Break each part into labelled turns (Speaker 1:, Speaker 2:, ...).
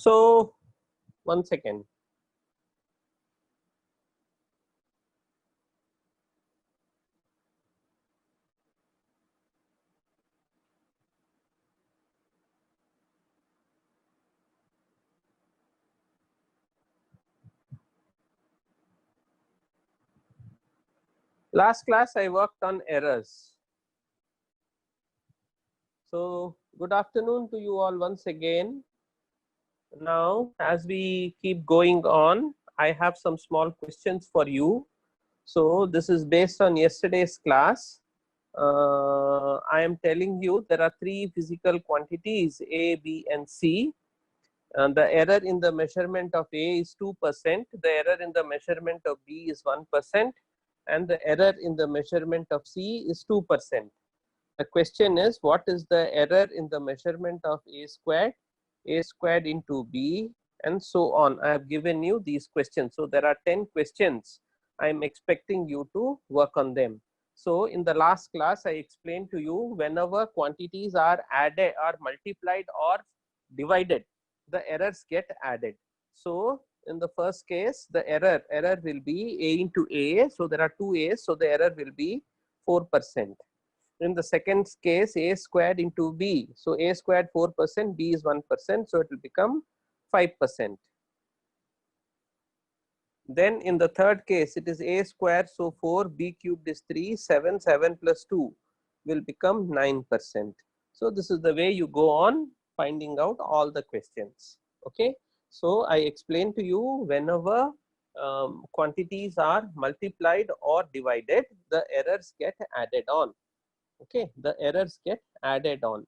Speaker 1: So, one second. Last class I worked on errors. So, good afternoon to you all once again. Now, as we keep going on, I have some small questions for you. So, this is based on yesterday's class. I am telling you there are three physical quantities A, B, and C. And the error in the measurement of A is 2%, the error in the measurement of B is 1%, and the error in the measurement of C is 2%. The question is, what is the error in the measurement of A squared into B, and so on. I have given you these questions. So there are 10 questions. I am expecting you to work on them. So in the last class, I explained to you whenever quantities are added or multiplied or divided, the errors get added. So in the first case, the error will be A into A. So there are two A's. So the error will be 4%. In the second case, A squared into B. So A squared 4%, B is 1%. So it will become 5%. Then in the third case, it is A squared. So 4, B cubed is 3, 7, 7 plus 2 will become 9%. So this is the way you go on finding out all the questions. Okay. So I explained to you whenever quantities are multiplied or divided, the errors get added on. Okay, the errors get added on.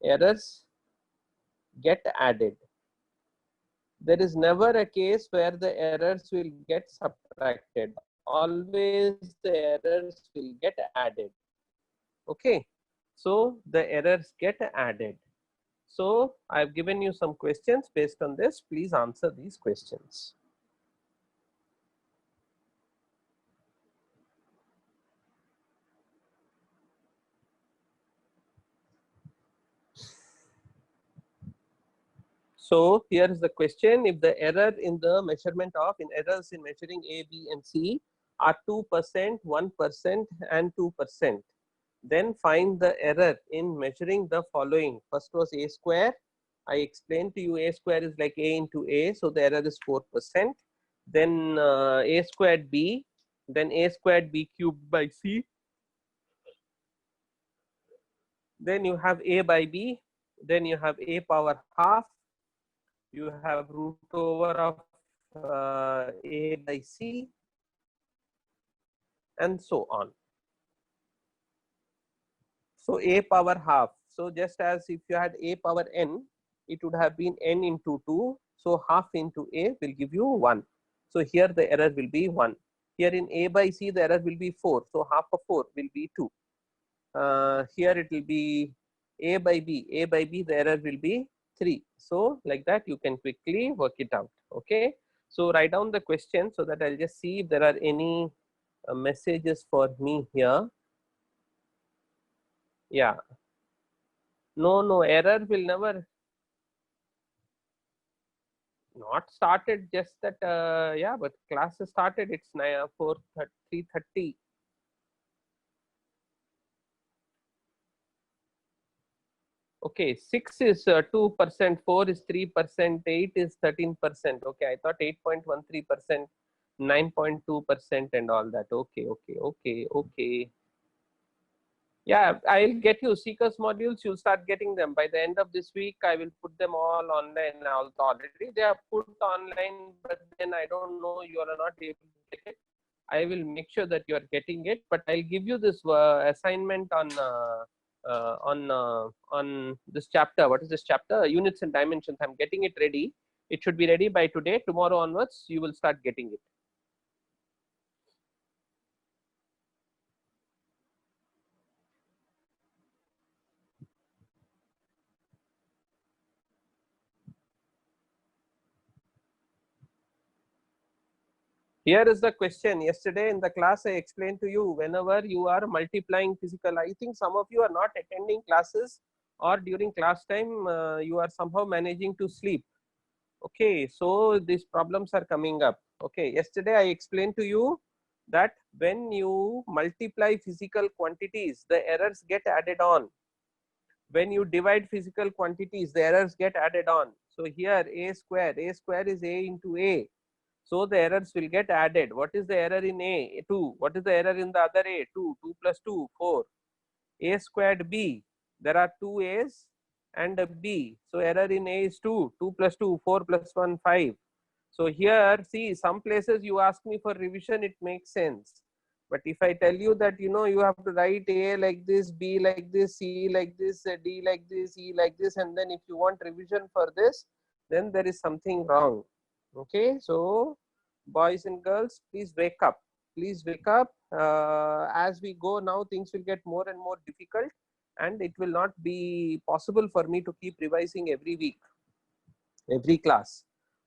Speaker 1: Errors get added. There is never a case where the errors will get subtracted. Always the errors will get added. Okay, so the errors get added. So I've given you some questions based on this. Please answer these questions. So here is the question: if the error in the measurement of errors in measuring A, B, and C are 2%, 1%, and 2%, then find the error in measuring the following. First was A square. I explained to you A square is like A into A, so the error is 4%. Then A squared B, then A squared B cubed by C. Then you have A by B, then you have A power half, you have root over of A by C, and so on. So A power half. So just as if you had A power n, it would have been n into 2. So half into A will give you 1. So here the error will be 1. Here in A by C, the error will be 4. So half of 4 will be 2. Here it will be A by B. A by B, the error will be 3. So like that, you can quickly work it out. Okay. So write down the question so that I'll just see if there are any messages for me here. Yeah. No, error will never not started, just that yeah, but class has started. It's 3:30. Okay, 6 is 2%, 4 is 3%, 8 is 13%. Okay, I thought 8.13%, 9.2%, and all that. Okay. Yeah, I'll get you Seekers modules. You'll start getting them by the end of this week. I will put them all online. Also, already they are put online, but then I don't know, you are not able to get it. I will make sure that you are getting it, but I'll give you this assignment on this chapter. What is this chapter? Units and dimensions. I'm getting it ready. It should be ready by today. Tomorrow onwards, you will start getting it. Here is the question. Yesterday in the class, I explained to you, whenever you are multiplying physical, I think some of you are not attending classes, or during class time, you are somehow managing to sleep. Okay, so these problems are coming up. Okay, yesterday I explained to you that when you multiply physical quantities, the errors get added on. When you divide physical quantities, the errors get added on. So here a square is a into a. So the errors will get added. What is the error in a? 2. What is the error in the other a? 2. 2 plus 2, 4. A squared b. There are two a's and a b. So error in a is 2. 2 plus 2, 4 plus 1, 5. So here, see, some places you ask me for revision, it makes sense. But if I tell you that, you have to write A like this, B like this, C like this, D like this, E like this, and then if you want revision for this, then there is something wrong. Okay, so boys and girls, please wake up. Please wake up. As we go now, things will get more and more difficult, and it will not be possible for me to keep revising every week, every class.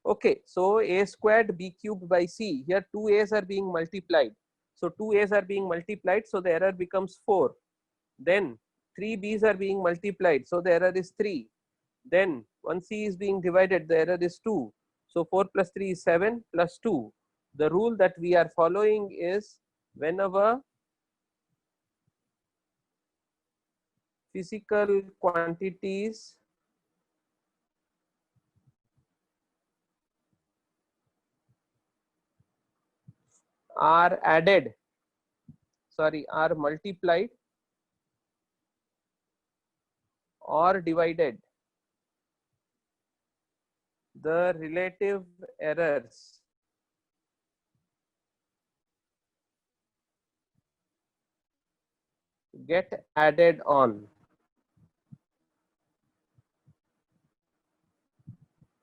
Speaker 1: Okay, so a squared b cubed by c. Here two a's are being multiplied. So two a's are being multiplied, so the error becomes 4. Then three b's are being multiplied, so the error is 3. Then one c is being divided, the error is 2. So 4 plus 3 is 7 plus 2. The rule that we are following is, whenever physical quantities are added, are multiplied or divided, the relative errors get added on.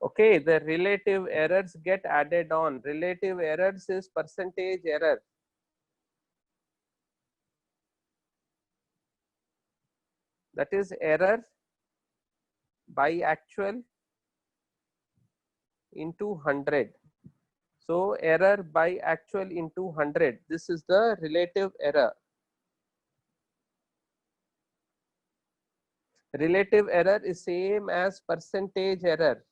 Speaker 1: Okay, the relative errors get added on. Relative errors is percentage error. That is error by actual into 100. So error by actual into 100. This is the relative error. Relative error is same as percentage error.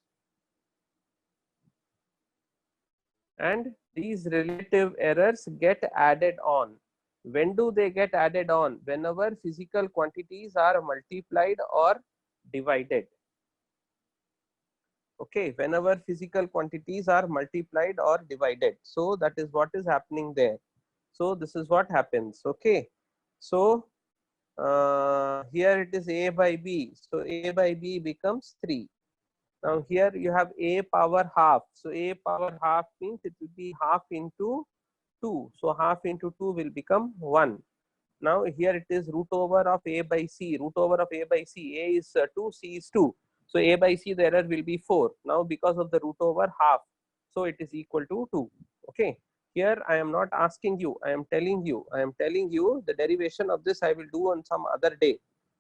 Speaker 1: And these relative errors get added on. When do they get added on? Whenever physical quantities are multiplied or divided. Okay, whenever physical quantities are multiplied or divided. So that is what is happening there. So this is what happens. Okay, so here it is a by b. So a by b becomes 3. Now here you have a power half. So a power half means it will be half into 2. So half into 2 will become 1. Now here it is root over of a by c. Root over of a by c. A is 2, c is 2. So a by c, the error will be 4. Now because of the root over half, so it is equal to 2. Okay. Here I am not asking you, I am telling you. I am telling you the derivation of this I will do on some other day.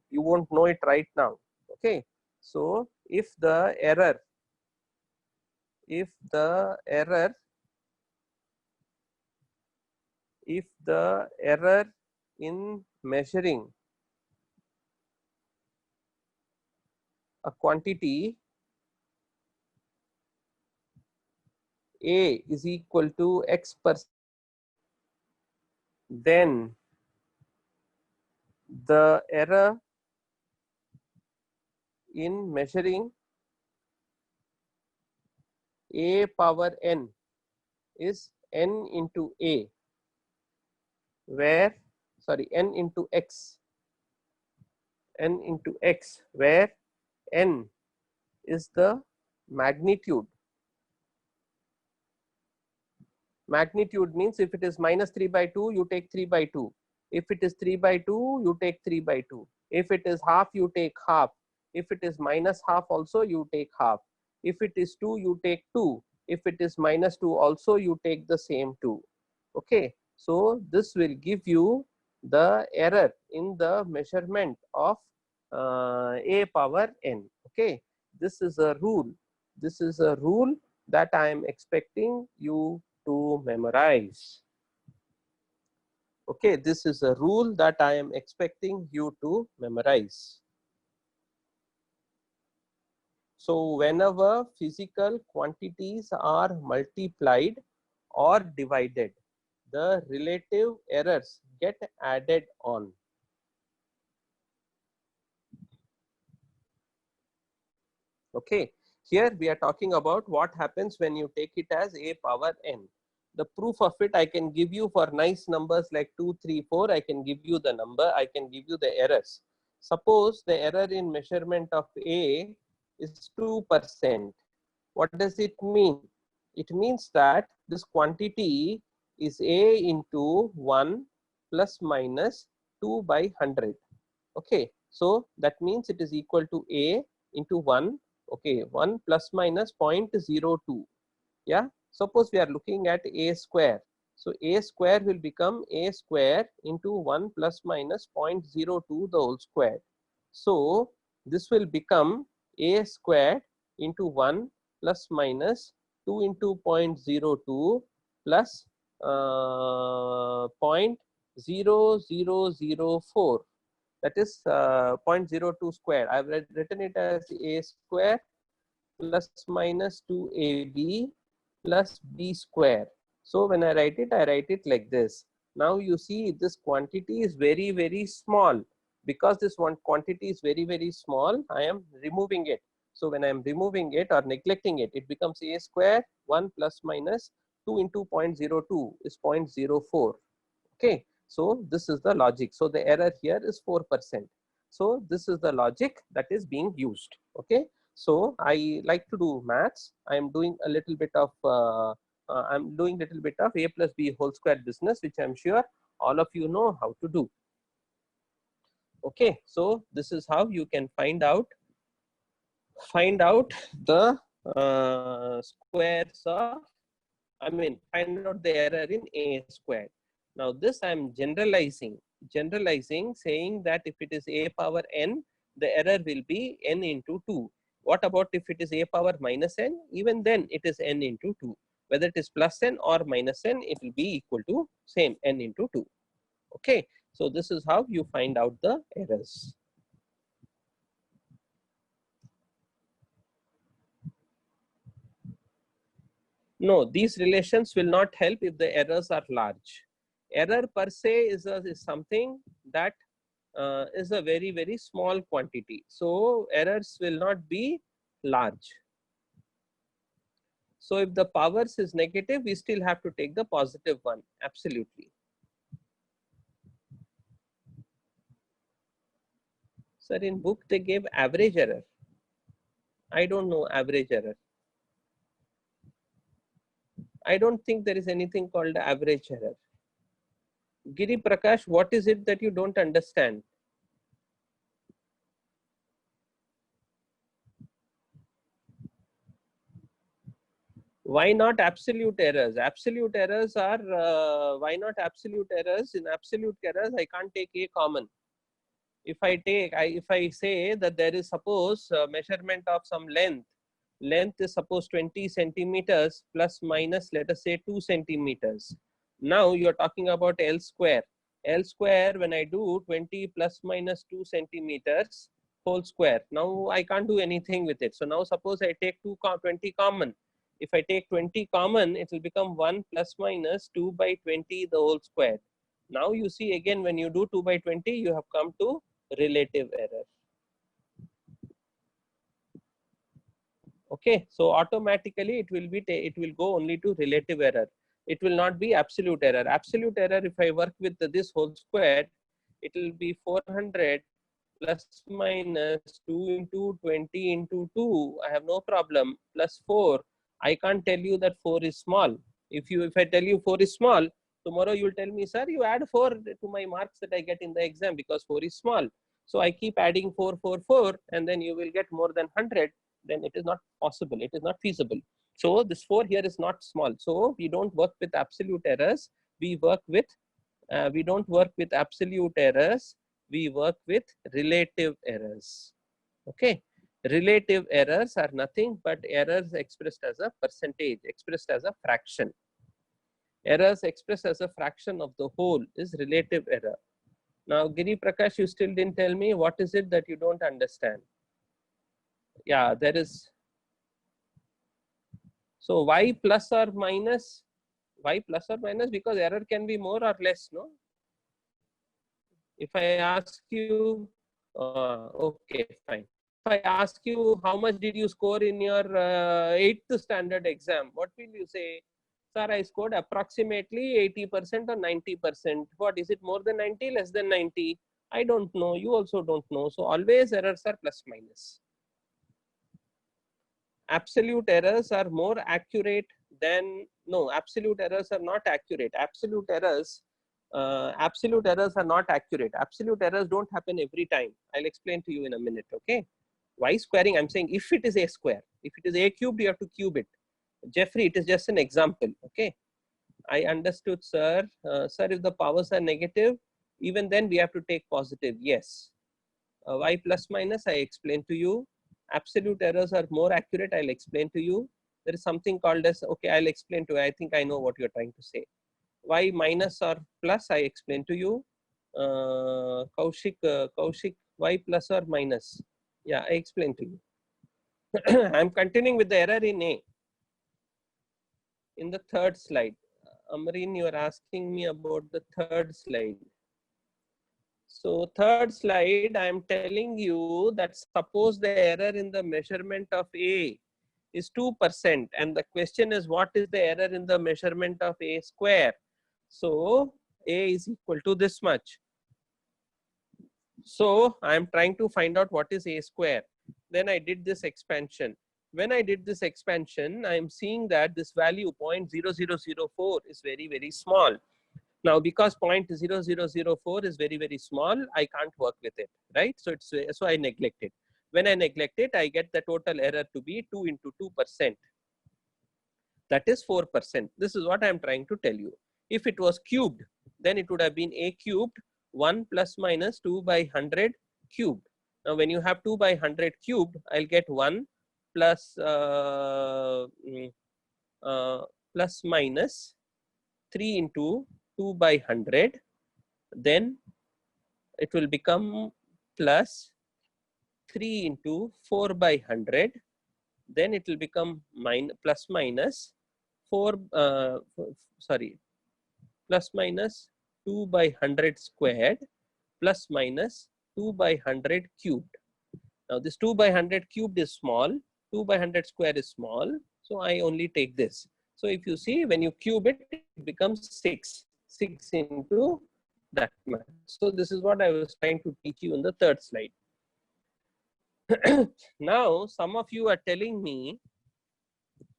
Speaker 1: You won't know it right now. Okay. So if the error if the error in measuring a quantity A is equal to X%, then the error in measuring A power n is n into A, where n into x, where n is the magnitude. Magnitude means if it is minus 3 by 2, you take 3 by 2. If it is 3 by 2, you take 3 by 2. If it is half, you take half. If it is minus half also, you take half. If it is 2, you take 2. If it is minus 2 also, you take the same 2. Okay. So this will give you the error in the measurement of A power n. Okay. This is a rule. This is a rule that I am expecting you to memorize. Okay, this is a rule that I am expecting you to memorize. So whenever physical quantities are multiplied or divided, the relative errors get added on. Okay, here we are talking about what happens when you take it as a power n. The proof of it I can give you for nice numbers like 2, 3, 4. I can give you the number, I can give you the errors. Suppose the error in measurement of A is 2%. What does it mean? It means that this quantity is A into 1 plus minus 2 by 100. Okay, so that means it is equal to A into 1. Okay, 1 plus minus 0.02. Yeah, suppose we are looking at A square. So A square will become A square into 1 plus minus 0.02 the whole square. So this will become A square into 1 plus minus 2 into 0.02 plus 0.0004. That is 0.02 square. I've written it as A square plus minus 2ab plus b square. So when I write it like this. Now you see this quantity is very, very small. Because this one quantity is very, very small, I am removing it. So when I am removing it or neglecting it, it becomes A square 1 plus minus 2 into 0.02 is 0.04. Okay, so this is the logic. So the error here is 4%. So this is the logic that is being used. Okay, so I like to do maths. I am doing a little bit of A plus B whole square business, which I'm sure all of you know how to do. Okay, so this is how you can find out the squares of, find out the error in A squared. Now this I am generalizing, saying that if it is A power n, the error will be n into 2. What about if it is A power minus n? Even then it is n into 2. Whether it is plus n or minus n, it will be equal to same n into 2. Okay, so this is how you find out the errors. No, these relations will not help if the errors are large. Error per se is something that is a very, very small quantity. So errors will not be large. So if the powers is negative, we still have to take the positive one. Absolutely. Sir, in book they gave average error. I don't know average error. I don't think there is anything called average error. Giri Prakash, what is it that you don't understand? Why not absolute errors? Absolute errors are, why not absolute errors? In absolute errors, I can't take A common. If I say that there is suppose measurement of some length is suppose 20 centimeters plus minus, let us say 2 centimeters. Now you are talking about L square. L square, when I do 20 plus minus 2 centimeters whole square, now I can't do anything with it. So now suppose I take 20 common. If I take 20 common, it will become 1 plus minus 2 by 20 the whole square. Now you see again, when you do 2 by 20, you have come to relative error. Okay, so automatically it will go only to relative error. It will not be absolute error. Absolute error, if I work with this whole square, it will be 400 plus minus 2 into 20 into 2. I have no problem. Plus 4. I can't tell you that 4 is small. If I tell you 4 is small, tomorrow you will tell me, sir, you add 4 to my marks that I get in the exam because 4 is small. So I keep adding 4, 4, 4, and then you will get more than 100. Then it is not possible. It is not feasible. So this 4 here is not small. So we don't work with absolute errors. We work with, we don't work with absolute errors. We work with relative errors. Okay. Relative errors are nothing but errors expressed as a percentage, expressed as a fraction. Errors expressed as a fraction of the whole is relative error. Now, Giri Prakash, you still didn't tell me what is it that you don't understand. Yeah, there is. So y plus or minus, because error can be more or less, no? If I ask you, okay, fine. If I ask you how much did you score in your 8th standard exam, what will you say? Sir, I scored approximately 80% or 90%. What is it, more than 90, less than 90? I don't know. You also don't know. So always errors are plus minus. Absolute errors are more accurate than, no, absolute errors are not accurate. Absolute errors are not accurate. Absolute errors don't happen every time. I'll explain to you in a minute. Okay. Y squaring, I'm saying if it is a square, if it is a cubed, you have to cube it. Jeffrey, it is just an example. Okay. I understood, sir. Sir, if the powers are negative, even then we have to take positive. Yes. Y plus minus, I explained to you. Absolute errors are more accurate. I'll explain to you. There is something called as, okay, I'll explain to you. I think I know what you're trying to say. Y minus or plus, I explained to you. Kaushik, Y plus or minus. Yeah, I explained to you. I'm continuing with the error in A. In the third slide. Amreen, you are asking me about the third slide. So third slide, I am telling you that suppose the error in the measurement of A is 2%, and the question is what is the error in the measurement of A square? So A is equal to this much. So I am trying to find out what is A square. Then I did this expansion. When I did this expansion, I am seeing that this value 0.0004 is very, very small. Now, because 0.0004 is very, very small, I can't work with it, right? So so I neglect it. When I neglect it, I get the total error to be 2 into 2%. That is 4%. This is what I'm trying to tell you. If it was cubed, then it would have been A cubed 1 plus minus 2 by 100 cubed. Now, when you have 2 by 100 cubed, I'll get 1 plus plus minus 3 into 2 by 100, then it will become plus 3 into 4 by 100, then it will become plus minus 4, plus minus 2 by 100 squared plus minus 2 by 100 cubed. Now this 2 by 100 cubed is small, 2 by 100 square is small, so I only take this. So if you see, when you cube it, it becomes 6 into that much. So this is what I was trying to teach you in the third slide. Now some of you are telling me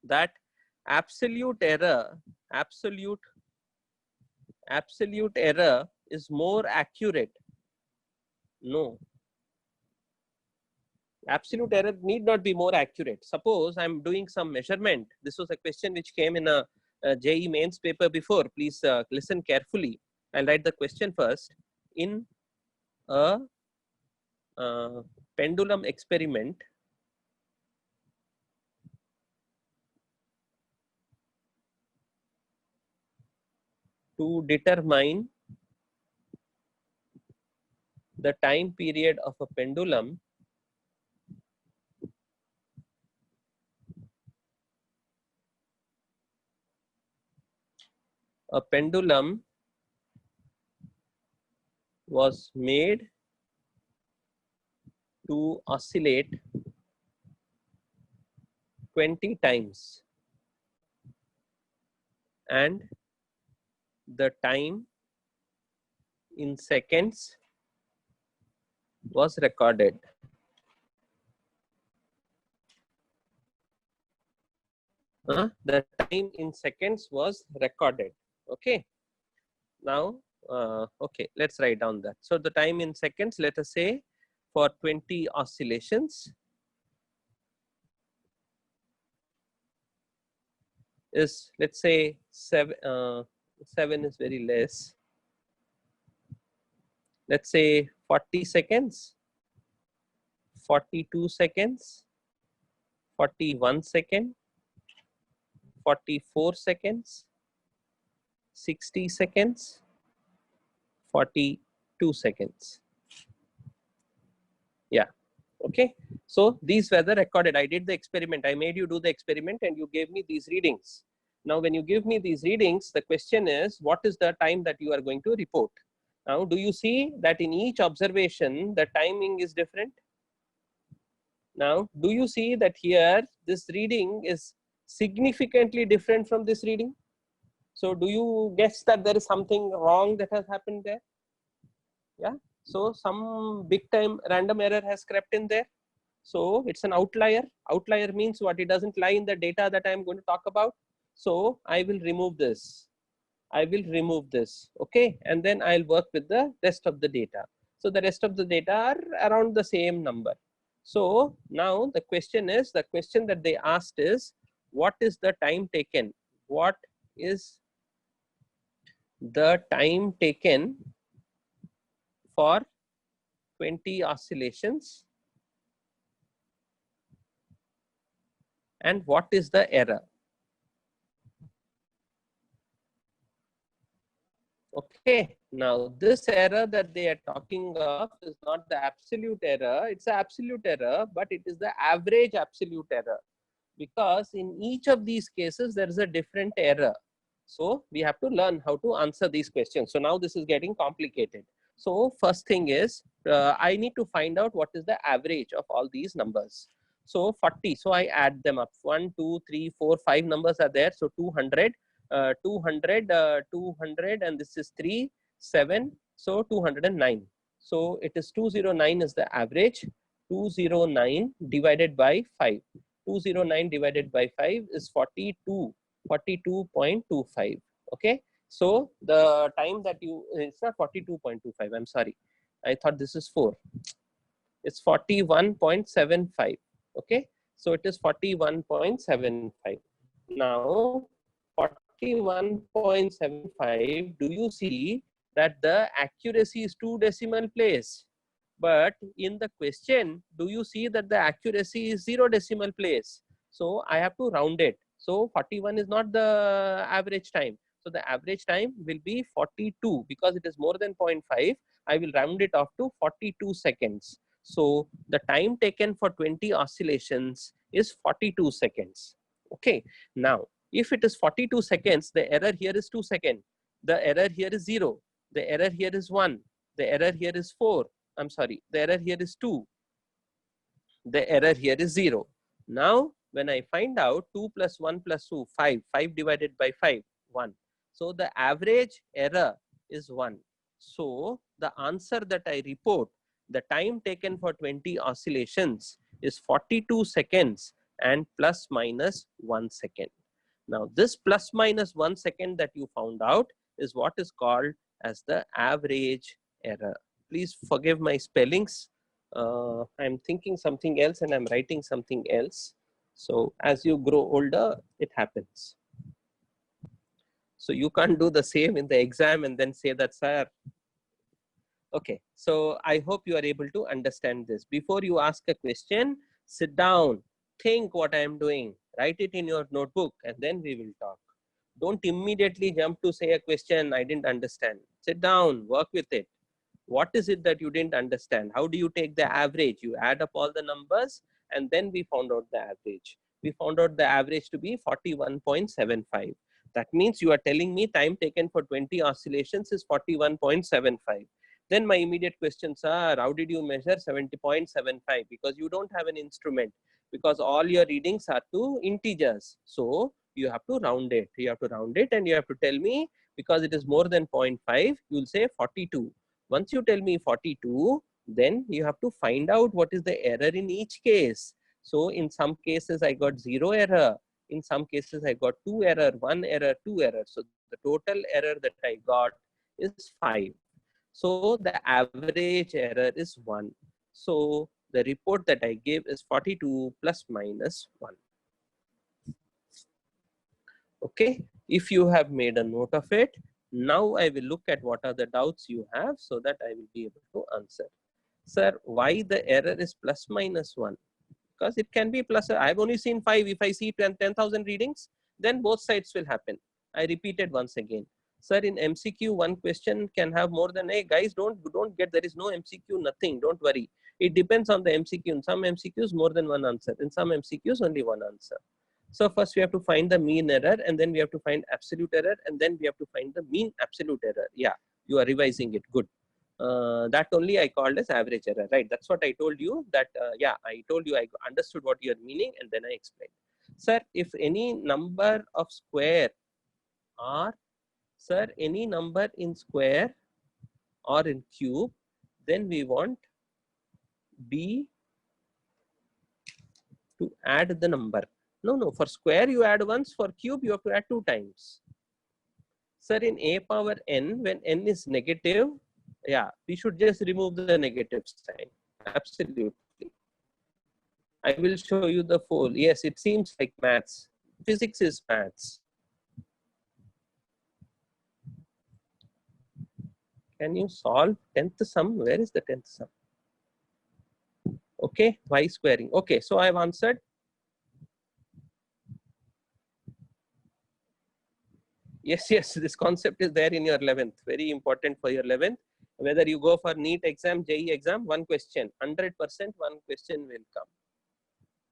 Speaker 1: that absolute error is more accurate. No, absolute error need not be more accurate. Suppose I'm doing some measurement. This was a question which came in a JEE mains paper before. Please listen carefully. I'll write the question first. In a pendulum experiment, to determine the time period of a pendulum, a pendulum was made to oscillate 20 times, and the time in seconds was recorded. The time in seconds was recorded. Okay. Now, okay, let's write down that. So the time in seconds, let us say for 20 oscillations is, let's say 7 is very less. Let's say 40 seconds, 42 seconds, 41 seconds, 44 seconds, 60 seconds, 42 seconds. Yeah. Okay. So these were the recorded. I did the experiment. I made you do the experiment and you gave me these readings. Now, when you give me these readings, the question is, what is the time that you are going to report? Now, do you see that in each observation, the timing is different? Now, do you see that here, this reading is significantly different from this reading? So, do you guess that there is something wrong that has happened there? Yeah. So, some big time random error has crept in there. So, it's an outlier. Outlier means what? It doesn't lie in the data that I am going to talk about. So, I will remove this. I will remove this. Okay. And then I'll work with the rest of the data. So, the rest of the data are around the same number. So, now the question that they asked is, what is the time taken? What is the time taken for 20 oscillations? And what is the error? Okay, now this error that they are talking of is not the absolute error, it's an absolute error, but it is the average absolute error, because in each of these cases there is a different error. So we have to learn how to answer these questions. So now this is getting complicated. So first thing is, I need to find out what is the average of all these numbers. So 40, so I add them up. 1, 2, 3, 4, 5 numbers are there. So 200, 200, and this is 3, 7, so 209. So it is 209 is the average. 209 divided by 5. 209 divided by 5 is 42.25. Okay. So the time that you, it's not 42.25. I'm sorry. I thought this is 4. It's 41.75. Okay. So it is 41.75. Now 41.75, do you see that the accuracy is 2 decimal place? But in the question, do you see that the accuracy is 0 decimal place? So I have to round it. So 41 is not the average time. So the average time will be 42, because it is more than 0.5. I will round it off to 42 seconds. So the time taken for 20 oscillations is 42 seconds. Okay. Now, if it is 42 seconds, the error here is 2 seconds. The error here is 0. The error here is 1. The error here is 4. I'm sorry, the error here is 2. The error here is 0. Now, when I find out 2 plus 1 plus 2, 5. 5 divided by 5, 1. So the average error is 1. So the answer that I report, the time taken for 20 oscillations is 42 seconds and plus minus 1 second. Now this plus minus 1 second that you found out is what is called as the average error. Please forgive my spellings. I'm thinking something else and I'm writing something else. So as you grow older, it happens. So you can't do the same in the exam and then say that, sir. Okay, so I hope you are able to understand this. Before you ask a question, sit down, think what I am doing, write it in your notebook, and then we will talk. Don't immediately jump to say a question I didn't understand. Sit down, work with it. What is it that you didn't understand? How do you take the average? You add up all the numbers and then we found out the average. We found out the average to be 41.75. That means you are telling me time taken for 20 oscillations is 41.75. Then my immediate questions are, how did you measure 70.75? Because you don't have an instrument, because all your readings are to integers. So you have to round it. You have to round it and you have to tell me, because it is more than 0.5, you will say 42. Once you tell me 42, then you have to find out what is the error in each case. So in some cases I got 0 error. In some cases I got 2 error, 1 error, 2 error. So the total error that I got is 5. So the average error is 1. So the report that I gave is 42 plus minus 1. Okay, if you have made a note of it, now I will look at what are the doubts you have so that I will be able to answer. Sir, why the error is plus minus 1? Because it can be plus, I've only seen 5. If I see 10,000 readings, then both sides will happen. I repeat it once again. Sir, in MCQ, one question can have more than, hey guys, don't get, there is no MCQ, nothing, don't worry. It depends on the MCQ. In some MCQs, more than one answer. In some MCQs, only one answer. So first we have to find the mean error, and then we have to find absolute error, and then we have to find the mean absolute error. Yeah, you are revising it, good. That only I called as average error, right? That's what I told you, that, yeah, I told you I understood what you're meaning, and then I explained. Sir, if any number of square are, sir, any number in square or in cube, then we want B to add the number. No, for square you add once, for cube you have to add 2 times. Sir, in a power n, when n is negative, yeah, we should just remove the negative sign. Absolutely. I will show you the full. Yes, it seems like maths. Physics is maths. Can you solve 10th sum? Where is the 10th sum? Okay, y squaring. Okay, so I have answered. Yes, this concept is there in your 11th. Very important for your 11th. Whether you go for NEET exam, JEE exam, one question, 100% one question will come.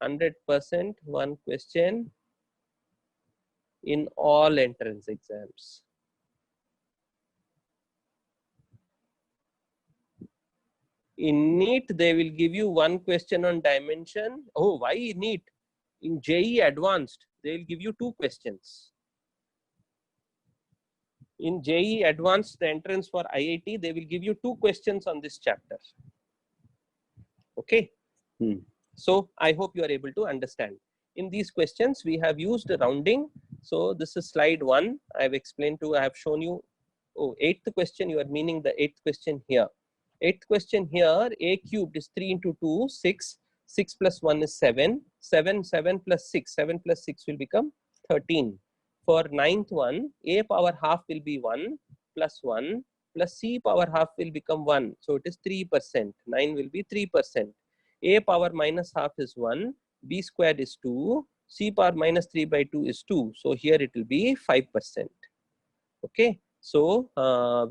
Speaker 1: 100% one question in all entrance exams. In NEET, they will give you one question on dimension. Oh, why NEET? In JEE Advanced, they will give you 2 questions. In JEE Advanced, the entrance for IIT, they will give you 2 questions on this chapter. Okay. So I hope you are able to understand. In these questions, we have used rounding. So this is slide 1. I have explained to, I have shown you. Oh, 8th question, you are meaning the 8th question here. 8th question here, a cubed is 3 into 2, 6. 6 plus 1 is 7. 7 plus 6. 7 plus 6 will become 13. For 9th one, a power half will be 1 plus 1 plus c power half will become 1. So it is 3%. 9 will be 3%. A power minus half is 1. B squared is 2. C power minus 3 by 2 is 2. So here it will be 5%. Okay. So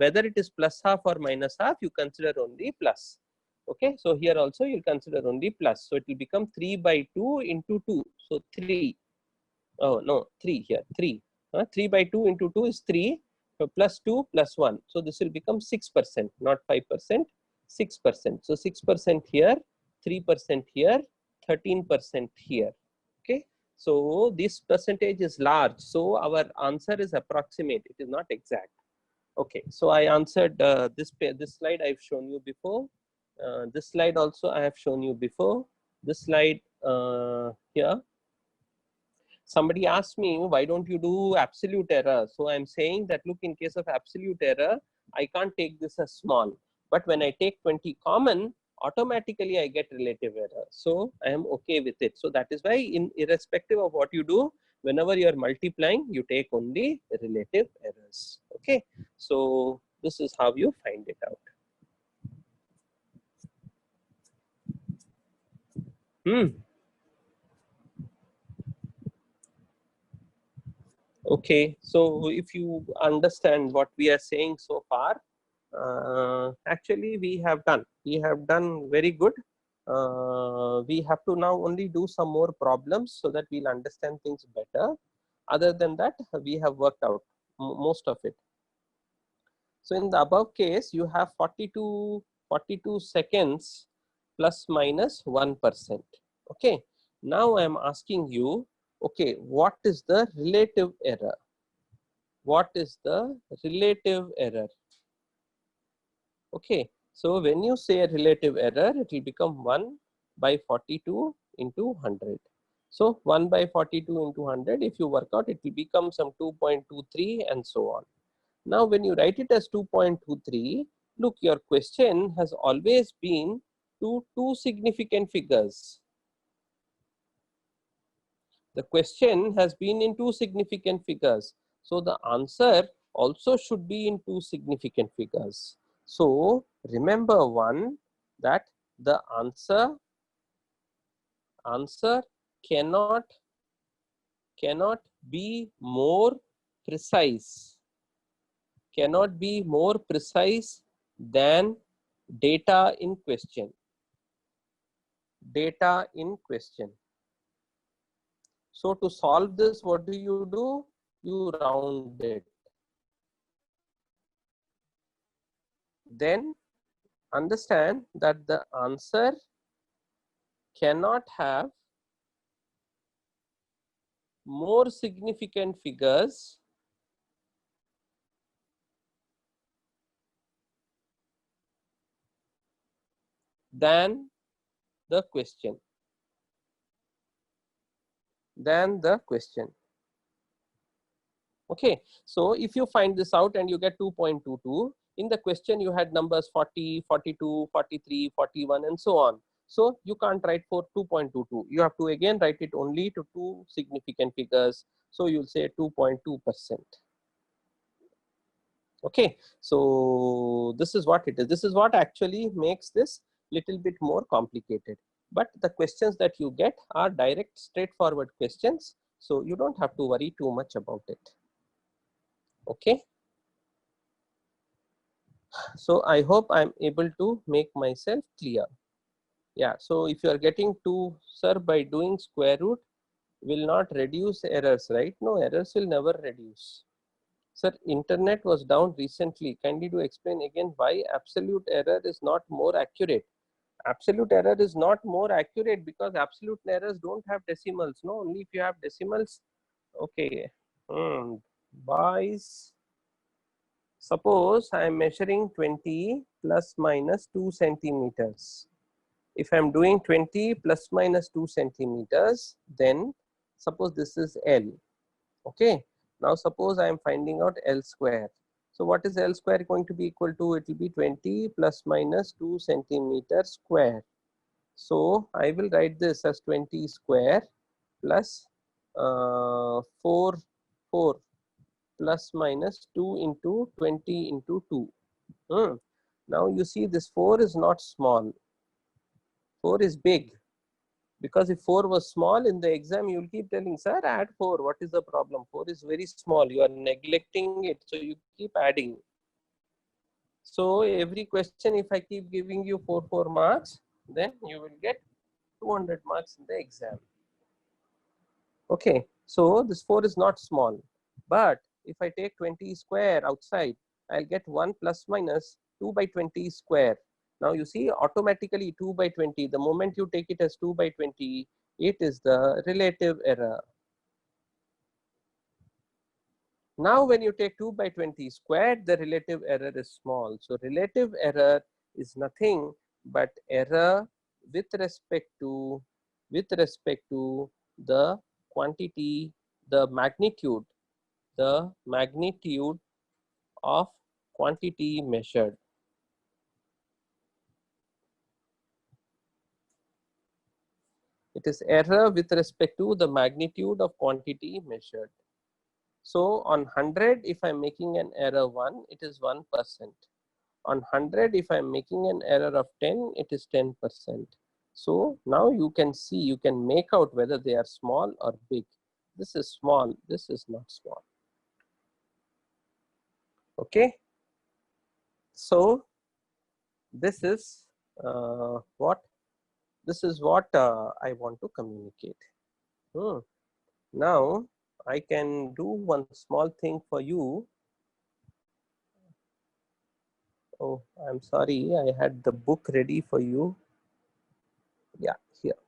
Speaker 1: whether it is plus half or minus half, you consider only plus. Okay. So here also you'll consider only plus. So it will become 3 by 2 into 2. So 3. Oh no, 3 here. 3. 3 by 2 into 2 is 3. So plus 2 plus 1. So this will become 6%, not 5%, 6%. So 6% here, 3% here, 13% here. Okay. So this percentage is large. So our answer is approximate. It is not exact. Okay. So I answered this slide I've shown you before. This slide also I have shown you before. This slide here. Somebody asked me, why don't you do absolute error? So I'm saying that, look, in case of absolute error, I can't take this as small. But when I take 20 common, automatically I get relative error. So I am okay with it. So that is why, irrespective of what you do, whenever you are multiplying, you take only relative errors. Okay. So this is how you find it out. Okay, so if you understand what we are saying so far, actually we have done very good. We have to now only do some more problems so that we'll understand things better. Other than that, we have worked out most of it. So in the above case, you have 42 seconds plus minus 1%. Okay, now I am asking you, okay, what is the relative error? What is the relative error? Okay, so when you say a relative error, it will become 1 by 42 into 100. So 1 by 42 into 100, if you work out, it will become some 2.23 and so on. Now, when you write it as 2.23, look, your question has always been two significant figures. The question has been in 2 significant figures. So the answer also should be in 2 significant figures. So remember one, that the answer cannot be more precise. cannot be more precise than data in question. Data in question. So to solve this, what do? You round it. Then understand that the answer cannot have more significant figures than the question. Okay, so if you find this out and you get 2.22, in the question you had numbers 40, 42, 43, 41 and so on. So you can't write for 2.22. You have to again write it only to two significant figures. So you'll say 2.2%. Okay, so this is what it is. This is what actually makes this little bit more complicated. But the questions that you get are direct, straightforward questions. So you don't have to worry too much about it. Okay. So I hope I'm able to make myself clear. Yeah, so if you are getting 2, sir, by doing square root will not reduce errors, right? No, errors will never reduce. Sir, internet was down recently. Kindly do explain again why absolute error is not more accurate. Absolute error is not more accurate because absolute errors don't have decimals. No, only if you have decimals. Okay. Boys. Suppose I am measuring 20 plus minus 2 centimeters. If I am doing 20 plus minus 2 centimeters, then suppose this is L. Okay. Now suppose I am finding out L square. So what is L square going to be equal to? It will be 20 plus minus 2 centimeter square. So I will write this as 20 square plus 4 plus minus 2 into 20 into 2. Now you see this 4 is not small, 4 is big, because if 4 was small in the exam you will keep telling, sir, add 4, what is the problem? 4 is very small, you are neglecting it, so you keep adding. So every question, if I keep giving you 4 marks, then you will get 200 marks in the exam. Okay, so this 4 is not small, but if I take 20 square outside, I'll get 1 plus minus 2 by 20 square. Now you see automatically 2 by 20, the moment you take it as 2 by 20, it is the relative error. Now when you take 2 by 20 squared, the relative error is small. So relative error is nothing but error with respect to the quantity, the magnitude of quantity measured. It is error with respect to the magnitude of quantity measured. So on 100, if I'm making an error 1, it is 1%. On 100, if I'm making an error of 10, it is 10%. So now you can see, you can make out whether they are small or big. This is small, this is not small. Okay. So this is what I want to communicate. Now I can do one small thing for you. Oh, I'm sorry, I had the book ready for you. Yeah, here.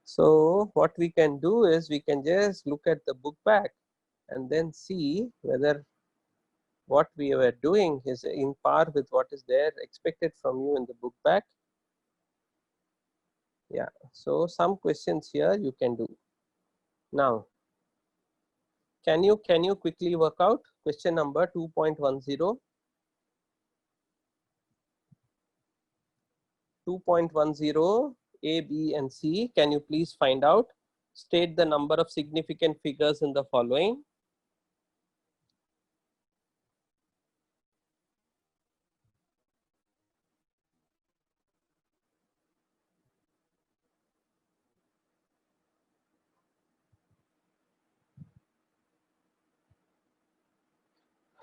Speaker 1: So what we can do is we can just look at the book back and then see whether what we were doing is in par with what is there expected from you in the book back. Yeah, so some questions here you can do. Now, can you quickly work out question number 2.10? 2.10 A, B and C. Can you please find out? State the number of significant figures in the following.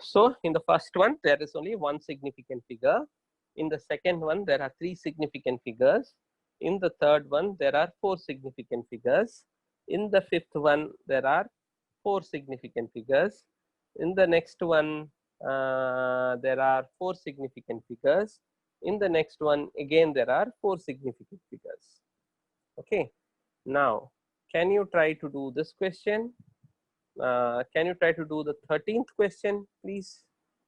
Speaker 1: So in the first one, there is only one significant figure. In the second one, there are three significant figures. In the third one, there are four significant figures. In the fifth one, there are four significant figures. In the next one, there are four significant figures. In the next one, again, there are four significant figures. Okay. Now, can you try to do this question? Can you try to do the 13th question, please?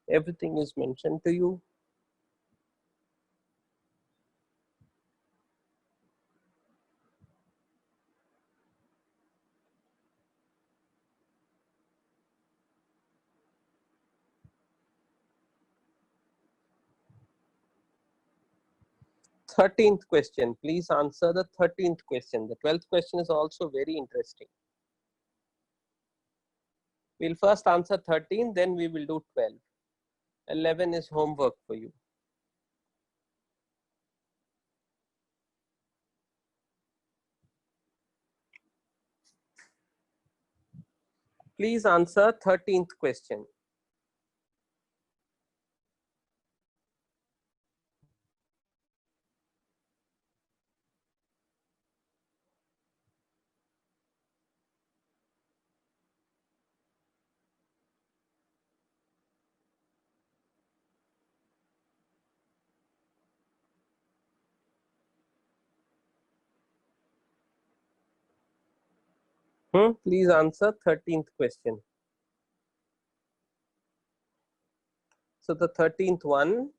Speaker 1: Everything is mentioned to you. Thirteenth question, please answer the 13th question. The 12th question is also very interesting. We'll first answer 13, then we will do 12. 11 is homework for you. Please answer 13th question. Please answer 13th question. So the 13th one,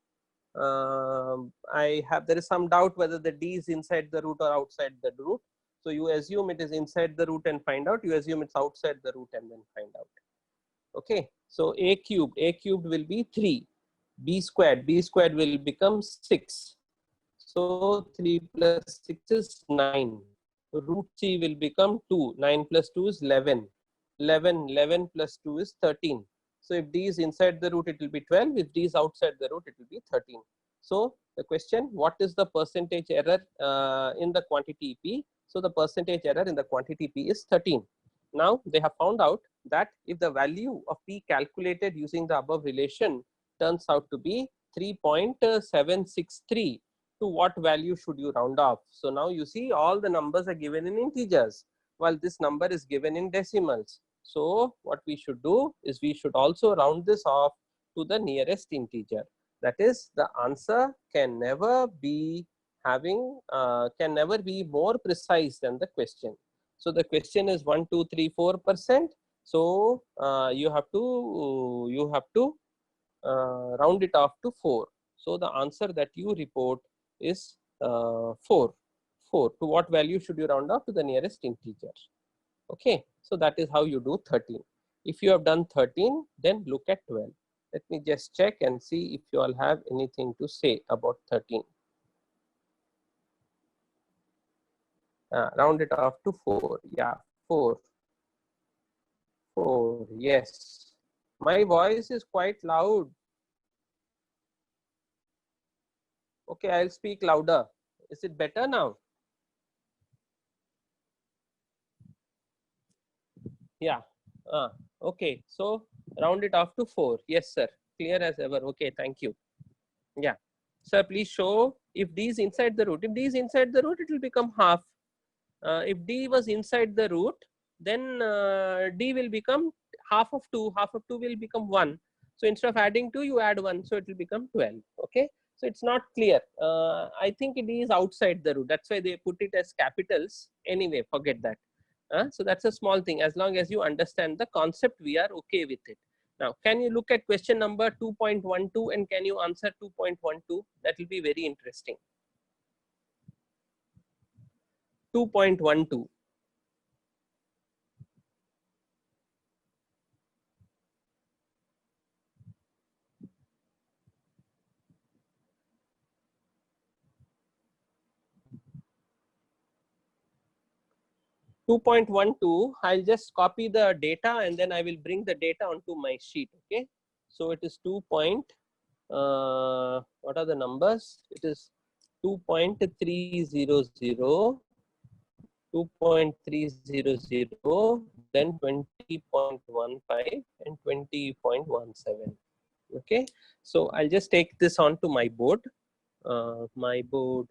Speaker 1: there is some doubt whether the d is inside the root or outside the root. So you assume it is inside the root and find out. You assume it's outside the root and then find out. Okay. So a cubed will be 3. B squared will become 6. So 3 plus 6 is 9. Root c will become 2. 9 plus 2 is 11. 11 plus 2 is 13. So if d is inside the root, it will be 12. If d is outside the root, it will be 13. So the question, what is the percentage error in the quantity p? So the percentage error in the quantity p is 13. Now they have found out that if the value of p calculated using the above relation turns out to be 3.763, to what value should you round off? So now you see all the numbers are given in integers, while this number is given in decimals. So what we should do is we should also round this off to the nearest integer. That is, the answer can never be more precise than the question. So the question is 1, 2, 3, 4%. So you have to round it off to 4. So the answer that you report is 4. 4. To what value should you round off? To the nearest integer. Okay. So that is how you do 13. If you have done 13, then look at 12. Let me just check and see if you all have anything to say about 13. Round it off to 4. Yeah, 4. 4. Yes. My voice is quite loud. Okay, I'll speak louder. Is it better now? Yeah. Okay. So round it off to 4. Yes, sir. Clear as ever. Okay. Thank you. Yeah. Sir, please show if d is inside the root. If d is inside the root, it will become half. If d was inside the root, then d will become half of 2. Half of 2 will become 1. So instead of adding 2, you add 1. So it will become 12. Okay. So it's not clear. I think it is outside the root. That's why they put it as capitals. Anyway, forget that. So that's a small thing. As long as you understand the concept, we are okay with it. Now, can you look at question number 2.12 and can you answer 2.12? That will be very interesting. 2.12. 2.12, I'll just copy the data and then I will bring the data onto my sheet. Okay. So it is 2. What are the numbers? It is 2.300, 2.300, then 20.15 and 20.17. Okay, so I'll just take this onto my board. My board.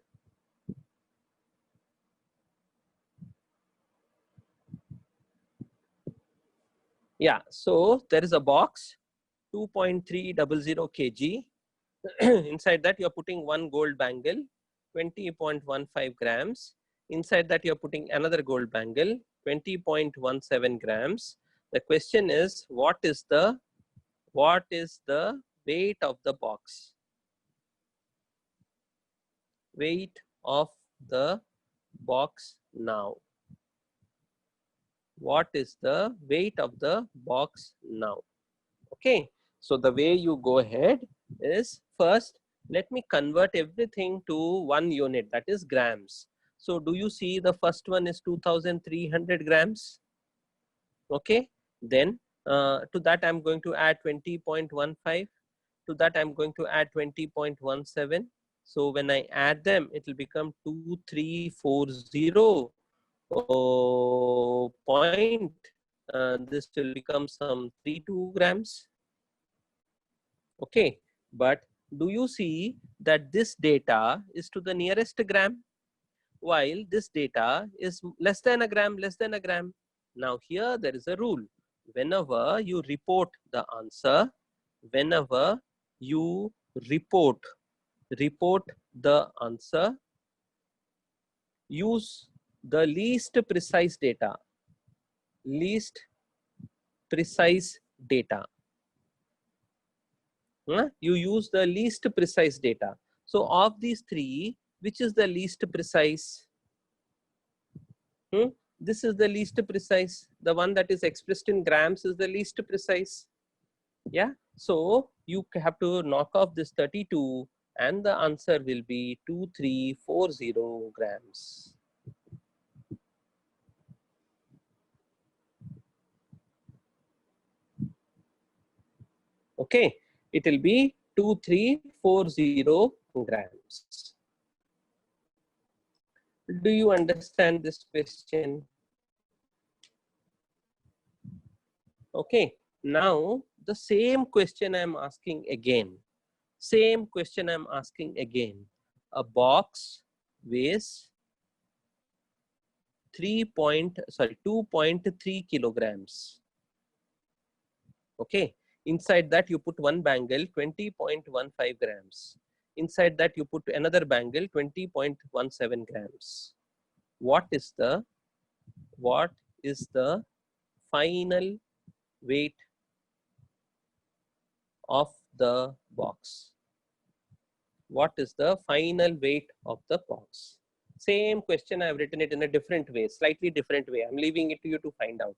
Speaker 1: Yeah, so there is a box, 2.300 kg. Inside that you're putting one gold bangle, 20.15 grams. Inside that you're putting another gold bangle, 20.17 grams. The question is, what is the weight of the box? Weight of the box now. What is the weight of the box now? Okay, so the way you go ahead is, first let me convert everything to one unit, that is grams. So do you see the first one is 2300 grams? Okay, then to that I'm going to add 20.15. To that I'm going to add 20.17. So when I add them, it will become 2340. Point. This will become some 32 grams. Okay, but do you see that this data is to the nearest gram, while this data is less than a gram, less than a gram? Now here there is a rule. Whenever you report the answer, whenever you report the answer, use the least precise data. Least precise data. You use the least precise data. So of these three, which is the least precise? This is the least precise. The one that is expressed in grams is the least precise. Yeah. So you have to knock off this 32 and the answer will be 2340 grams. Okay. It will be 2340 grams. Do you understand this question? Okay, now the same question I'm asking again. Same question I'm asking again. A box weighs 2.3 kilograms. Okay, inside that you put one bangle, 20.15 grams. Inside that you put another bangle, 20.17 grams. What is the final weight of the box? What is the final weight of the box? Same question, I have written it in a different way, slightly different way. I'm leaving it to you to find out.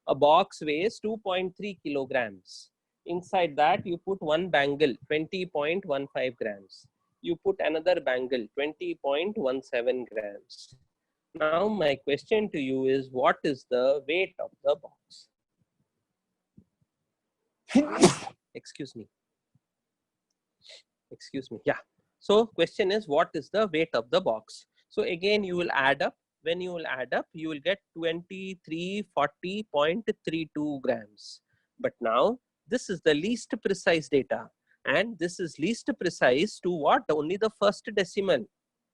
Speaker 1: A box weighs 2.3 kilograms. Inside that you put one bangle, 20.15 grams. You put another bangle, 20.17 grams. Now my question to you is, what is the weight of the box? Excuse me. Yeah. So question is, what is the weight of the box? So again, you will add up. When you will add up, you will get 2340.32 grams. But now this is the least precise data, and this is least precise to what? Only the first decimal.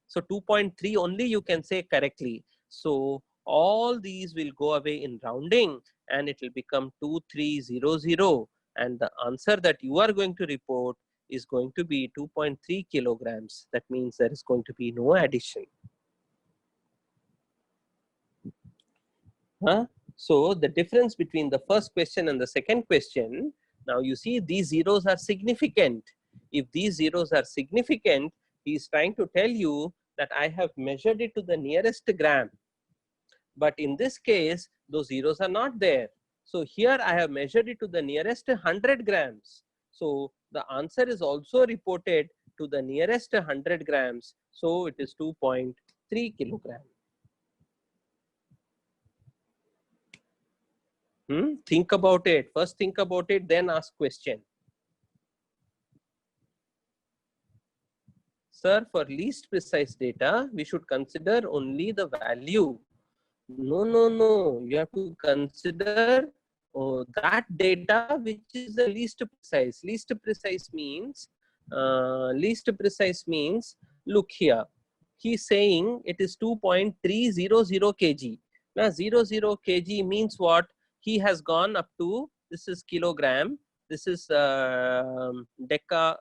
Speaker 1: So 2.3 only you can say correctly. So all these will go away in rounding and it will become 2300, and the answer that you are going to report is going to be 2.3 kilograms. That means there is going to be no addition. So the difference between the first question and the second question, now you see these zeros are significant. If these zeros are significant, he is trying to tell you that I have measured it to the nearest gram. But in this case, those zeros are not there. So here I have measured it to the nearest 100 grams. So the answer is also reported to the nearest 100 grams. So it is 2.3 kilograms. Think about it. First think about it, then ask question. Sir, for least precise data, we should consider only the value. No. You have to consider that data which is the least precise. Least precise means, look here. He's saying it is 2.300 kg. Now 00 kg means what? He has gone up to, this is kilogram, this is deca.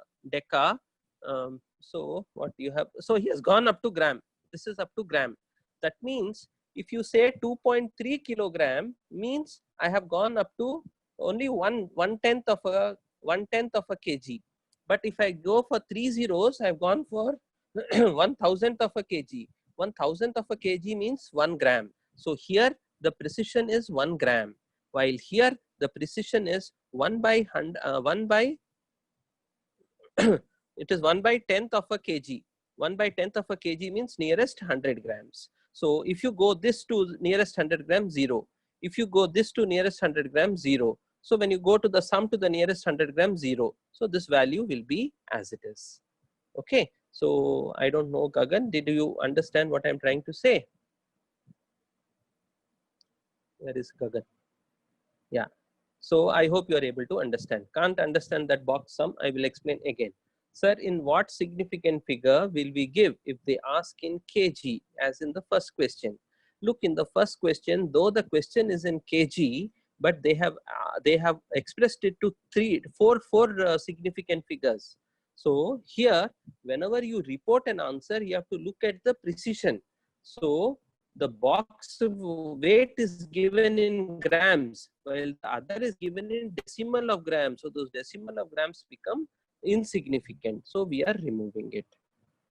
Speaker 1: So what you have? So he has gone up to gram. This is up to gram. That means if you say 2.3 kilogram means I have gone up to only one tenth of a kg. But if I go for 3 zeros, I've gone for 1,000th of a kg. 1,000th of a kg means 1 gram. So here the precision is 1 gram, while here the precision is 1 by it is 1 by 10th of a kg. 1 by 10th of a kg means nearest 100 grams. So if you go this to nearest 100 grams, 0. If you go this to nearest 100 grams, 0. So when you go to the sum to the nearest 100 grams, 0. So this value will be as it is. Okay. So I don't know, Gagan, did you understand what I'm trying to say? Where is Gagan? Yeah. So I hope you are able to understand. Can't understand that box sum, I will explain again. Sir, in what significant figure will we give if they ask in kg, as in the first question? Look, in the first question, though the question is in kg, but they have expressed it to four significant figures. So here, whenever you report an answer, you have to look at the precision. So the box weight is given in grams, while the other is given in decimal of grams. So those decimal of grams become insignificant. So we are removing it.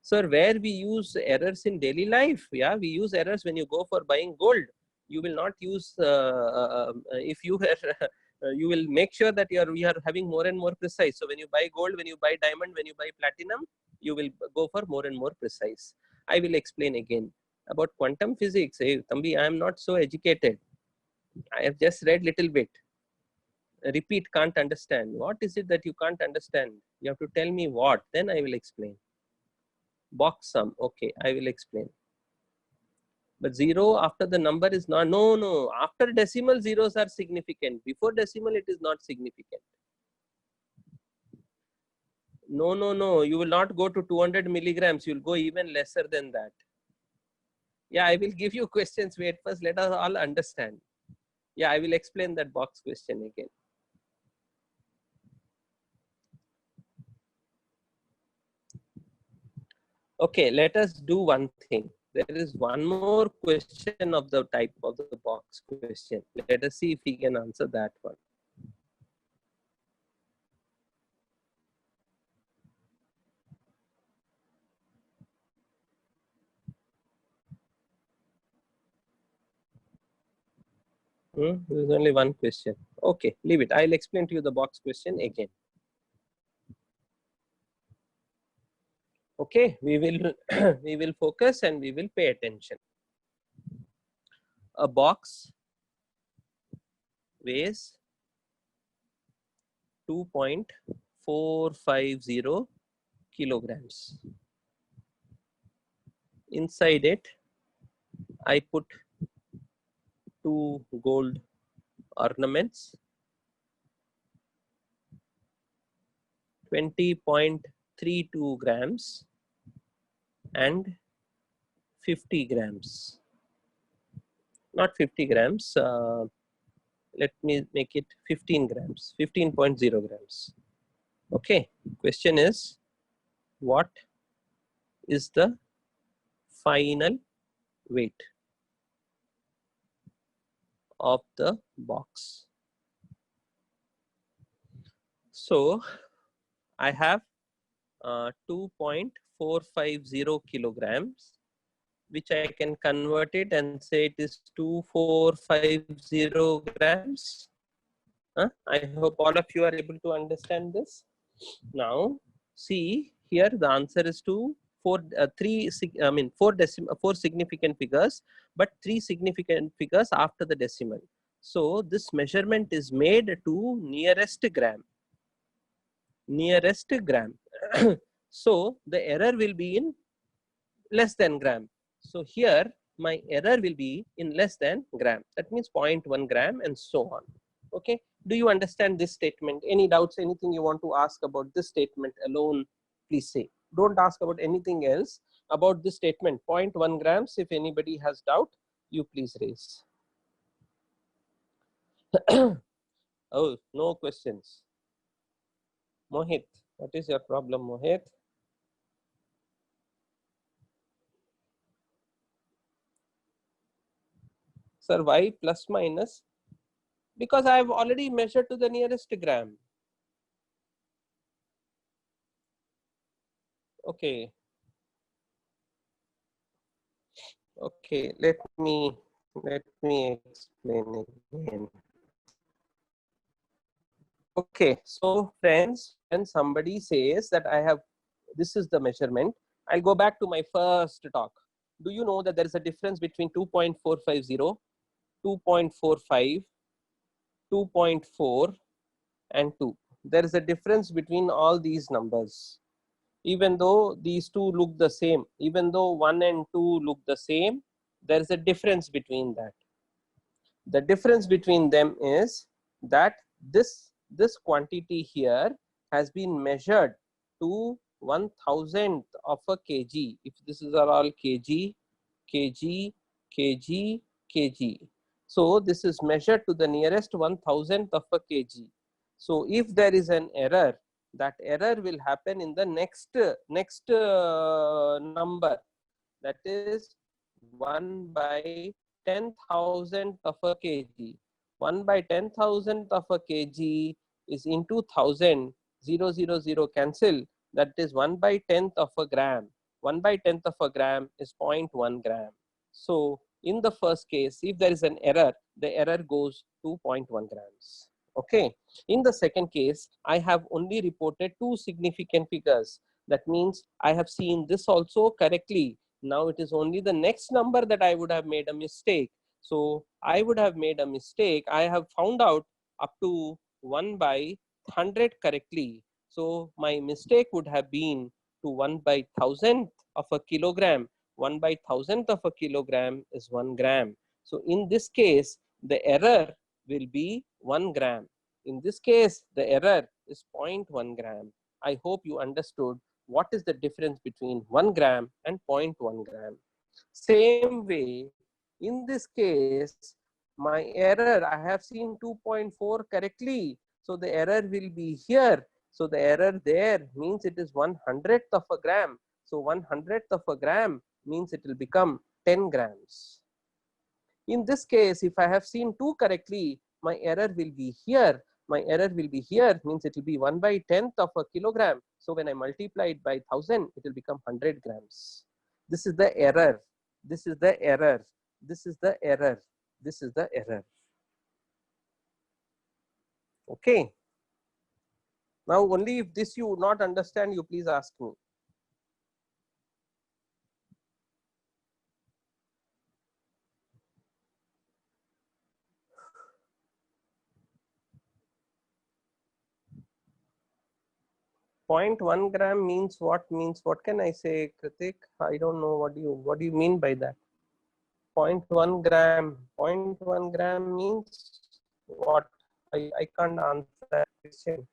Speaker 1: Sir, where we use errors in daily life? Yeah, we use errors when you go for buying gold. You will not use, if you were, you will make sure that we are having more and more precise. So when you buy gold, when you buy diamond, when you buy platinum, you will go for more and more precise. I will explain again about quantum physics. Hey, Thambi, I am not so educated. I have just read little bit. Repeat, can't understand. What is it that you can't understand? You have to tell me what, then I will explain. Box sum, okay, I will explain. But 0 after the number is not, no, after decimal zeros are significant. Before decimal it is not significant. No, you will not go to 200 milligrams, you will go even lesser than that. Yeah, I will give you questions. Wait, first let us all understand. Yeah, I will explain that box question again. Okay, let us do one thing. There is one more question of the type of the box question. Let us see if we can answer that one. There is only one question. Okay, leave it. I'll explain to you the box question again. Okay, we will we will focus and we will pay attention. A box weighs 2.450 kilograms. Inside it, I put 2 gold ornaments, 20.32 grams and 50 grams. Not 50 grams, let me make it 15 grams, 15.0 grams. Okay, question is, what is the final weight of the box? So I have 2.450 kilograms, which I can convert it and say it is 2450 grams. I hope all of you are able to understand this. Now, see here the answer is four significant figures, but 3 significant figures after the decimal. So this measurement is made to nearest gram. Nearest gram. So the error will be in less than gram. So here my error will be in less than gram. That means 0.1 gram and so on. Okay, do you understand this statement? Any doubts, anything you want to ask about this statement alone, please say. Don't ask about anything else about this statement. 0.1 grams. If anybody has doubt, you please raise. Oh, no questions. Mohit, what is your problem, Mohit? Sir, why plus minus? Because I have already measured to the nearest gram. Okay. Okay, let me explain again. Okay, so friends, when somebody says that I have, this is the measurement, I'll go back to my first talk. Do you know that there is a difference between 2.450, 2.45, 2.4 and 2? There is a difference between all these numbers. Even though these two look the same, even though 1 and 2 look the same, there is a difference between that. The difference between them is that this quantity here has been measured to 1,000th of a kg. If this is all kg, kg, kg, kg. So this is measured to the nearest 1,000th of a kg. So if there is an error, that error will happen in the next number, that is 1 by 10,000 of a kg. 1 by 10,000 of a kg is into 1000, 000 cancel, that is 1 by 10th of a gram. 1 by 10th of a gram is 0.1 gram. So in the first case, if there is an error, the error goes to 0.1 grams. Okay. In the second case, I have only reported two significant figures. That means I have seen this also correctly. Now it is only the next number that I would have made a mistake. So I would have made a mistake. I have found out up to 1 by 100 correctly. So my mistake would have been to 1 by 1000th of a kilogram. 1 by 1000th of a kilogram is 1 gram. So in this case, the error will be 1 gram. In this case, the error is 0.1 gram. I hope you understood what is the difference between 1 gram and 0.1 gram. Same way, in this case, my error, I have seen 2.4 correctly. So the error will be here. So the error there means it is 1/100th of a gram. So 1/100th of a gram means it will become 10 grams. In this case, if I have seen 2 correctly, my error will be here. My error will be here, means it will be 1 by 10th of a kilogram. So when I multiply it by 1000, it will become 100 grams. This is the error. This is the error. This is the error. This is the error. Okay. Now only if this you would not understand, you please ask me. Point 0.1 gram means what? Means what can I say, Kritik? I don't know what do you mean by that. 0.1 gram. 0.1 gram means what? I can't answer that question.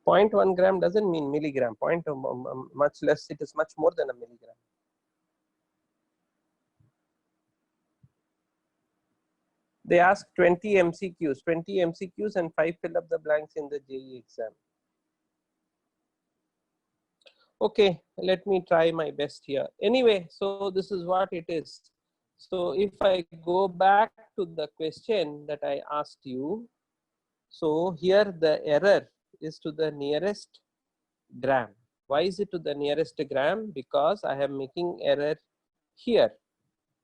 Speaker 1: Point 0.1 gram doesn't mean milligram. Much less, it is much more than a milligram. They ask 20 MCQs and 5 fill up the blanks in the JEE exam. Okay, let me try my best here. Anyway, so this is what it is. So if I go back to the question that I asked you, so here the error is to the nearest gram. Why is it to the nearest gram? Because I am making error here.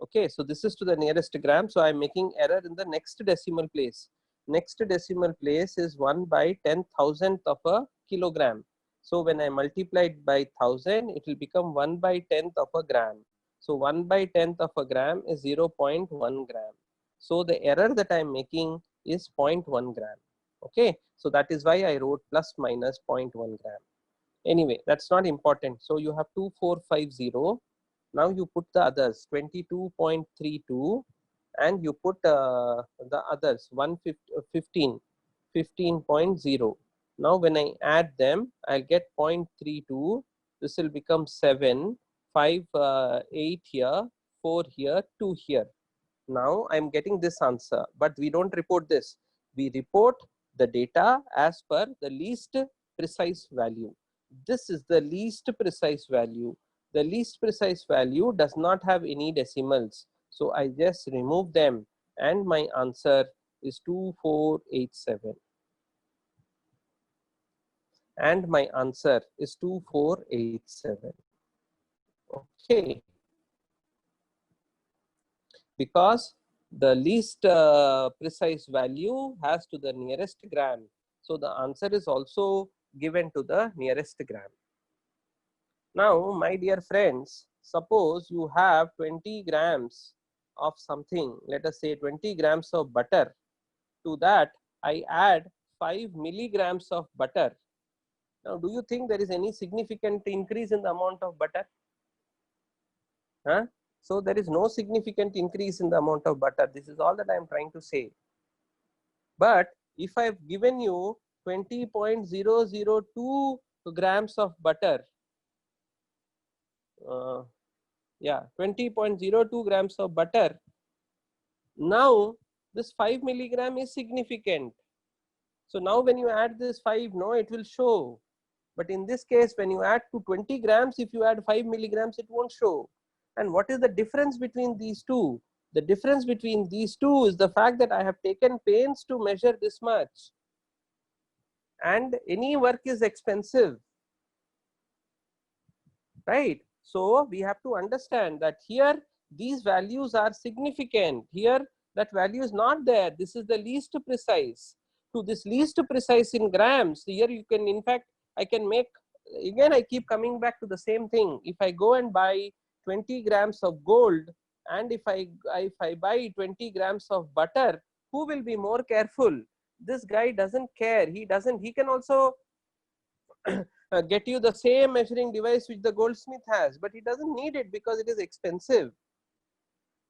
Speaker 1: Okay, so this is to the nearest gram. So I'm making error in the next decimal place. Next decimal place is 1 by 10,000th of a kilogram. So when I multiply it by 1000, it will become 1 by 10th of a gram. So 1/10th of a gram is 0.1 gram. So the error that I'm making is 0.1 gram. Okay, so that is why I wrote plus minus 0.1 gram. Anyway, that's not important. So you have 2450. Now you put the others 22.32 and you put the others 15.0. Now when I add them, I'll get 0.32. This will become 7, 5, 8 here, 4 here, 2 here. Now I'm getting this answer, but we don't report this. We report the data as per the least precise value. This is the least precise value. The least precise value does not have any decimals. So I just remove them and my answer is 2487. And my answer is 2487. Okay. Because the least precise value has to the nearest gram. So the answer is also given to the nearest gram. Now, my dear friends, suppose you have 20 grams of something, let us say 20 grams of butter. To that, I add 5 milligrams of butter. Now, do you think there is any significant increase in the amount of butter? Huh? So there is no significant increase in the amount of butter. This is all that I am trying to say. But if I have given you 20.002 grams of butter, 20.02 grams of butter, now this 5 milligram is significant. So now when you add this 5, no, it will show. But in this case, when you add to 20 grams, if you add 5 milligrams, it won't show. And what is the difference between these two? The difference between these two is the fact that I have taken pains to measure this much. And any work is expensive, right? So we have to understand that here these values are significant. Here that value is not there. This is the least precise. To this least precise in grams, here you can, in fact, I can make, again I keep coming back to the same thing. If I go and buy 20 grams of gold and if I buy 20 grams of butter, who will be more careful? This guy doesn't care. He can also get you the same measuring device which the goldsmith has, but he doesn't need it because it is expensive,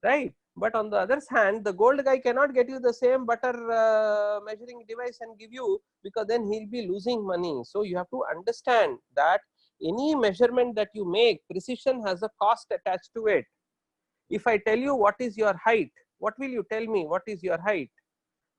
Speaker 1: right? But on the other hand, the gold guy cannot get you the same butter measuring device and give you, because then he'll be losing money. So you have to understand that any measurement that you make, precision has a cost attached to it. If I tell you what is your height, what will you tell me? What is your height?